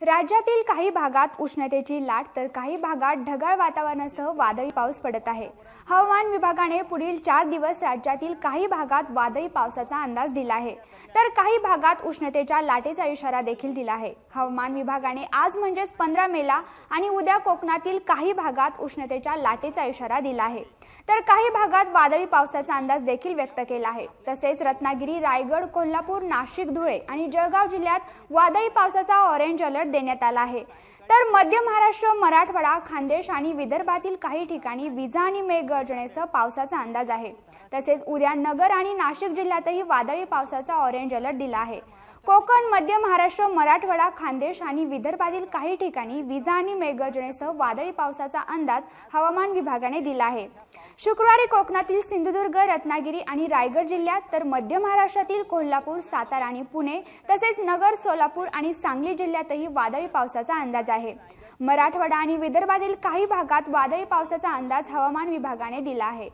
राज्यातील काही भागात उष्णतेची लाट तर काही भागात ढगाळ वातावरणासह वादळी पाऊस पडत आहे। हवामान विभागाने पुढील 4 दिवस राज्यातील काही भागात वादळी पावसाचा अंदाज दिला आहे, तर काही भागात उष्णतेच्या लाटेचा इशारा देखील दिला आहे। हवामान विभागाने आज म्हणजेच 15 मेला आणि उद्या कोकणातील काही भागात उष्णतेच्या लाटेचा इशारा दिला आहे, तर काही भागात वादळी पावसाचा अंदाज देखील व्यक्त केला आहे। तसेच रत्नागिरी, रायगड, कोल्हापूर, नाशिक, धुळे आणि जळगाव जिल्ह्यात वादळी पावसाचा ऑरेंज अलर्ट देण्यात आला आहे। तर मध्य महाराष्ट्र, मराठवाडा, खानदेश आणि विदर्भातील काही ठिकाणी विजा आणि मेघगर्जनेसह पावसाचा अंदाज आहे। तसेच उद्या नगर आणि नाशिक जिल्ह्यातही वादळी पावसाचा ऑरेंज अलर्ट दिला आहे। कोकण, मध्य महाराष्ट्र, मराठवाडा, खानदेश आणि विदर्भातील काही ठिकाणी विजा आणि मेघगर्जनेसह वादळी पावसाचा अंदाज हवामान विभागाने दिला आहे। शुक्रवारी कोकणातील सिंधुदुर्ग, रत्नागिरी आणि रायगड जिल्ह्यात, तर मध्य महाराष्ट्रातील कोल्हापूर, सातारा आणि पुणे तसेच नगर, सोलापूर आणि सांगली जिल्ह्यातही वादळी पावसाचा अंदाज आहे। मराठवाडा आणि विदर्भातील काही भागात वादळी पावसाचा अंदाज हवामान विभागाने दिला आहे।